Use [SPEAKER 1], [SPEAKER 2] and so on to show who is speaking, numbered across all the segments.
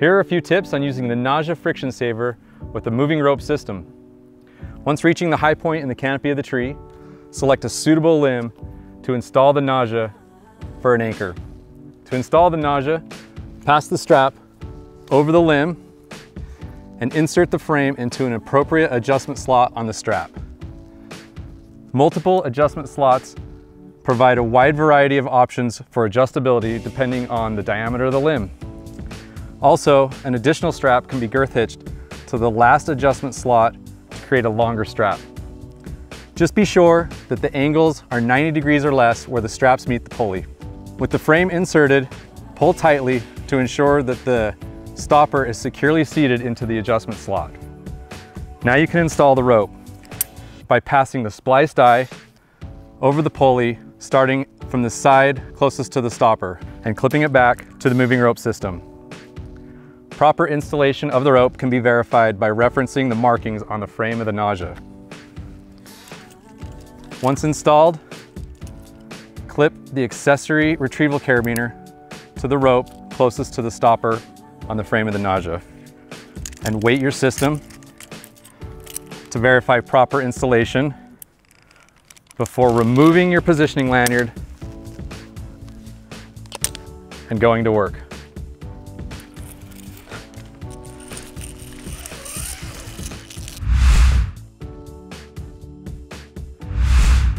[SPEAKER 1] Here are a few tips on using the NAJA friction saver with the moving rope system. Once reaching the high point in the canopy of the tree, select a suitable limb to install the NAJA for an anchor. To install the NAJA, pass the strap over the limb and insert the frame into an appropriate adjustment slot on the strap. Multiple adjustment slots provide a wide variety of options for adjustability depending on the diameter of the limb. Also, an additional strap can be girth hitched to the last adjustment slot to create a longer strap. Just be sure that the angles are 90 degrees or less where the straps meet the pulley. With the frame inserted, pull tightly to ensure that the stopper is securely seated into the adjustment slot. Now you can install the rope by passing the spliced eye over the pulley, starting from the side closest to the stopper and clipping it back to the moving rope system. Proper installation of the rope can be verified by referencing the markings on the frame of the NAJA. Once installed, clip the accessory retrieval carabiner to the rope closest to the stopper on the frame of the NAJA and weight your system to verify proper installation before removing your positioning lanyard and going to work.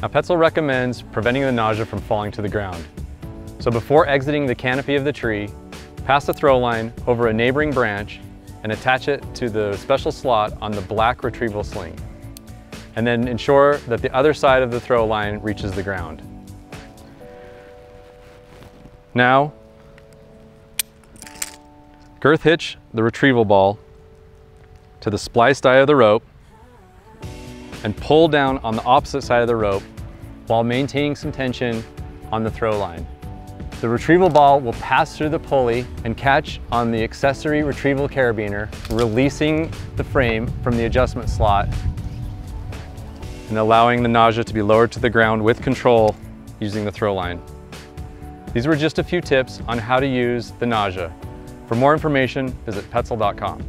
[SPEAKER 1] Now, Petzl recommends preventing the NAJA from falling to the ground. So before exiting the canopy of the tree, pass the throw line over a neighboring branch and attach it to the special slot on the black retrieval sling. And then ensure that the other side of the throw line reaches the ground. Now, girth hitch the retrieval ball to the spliced eye of the rope and pull down on the opposite side of the rope while maintaining some tension on the throw line. The retrieval ball will pass through the pulley and catch on the accessory retrieval carabiner, releasing the frame from the adjustment slot and allowing the NAJA to be lowered to the ground with control using the throw line. These were just a few tips on how to use the NAJA. For more information, visit Petzl.com.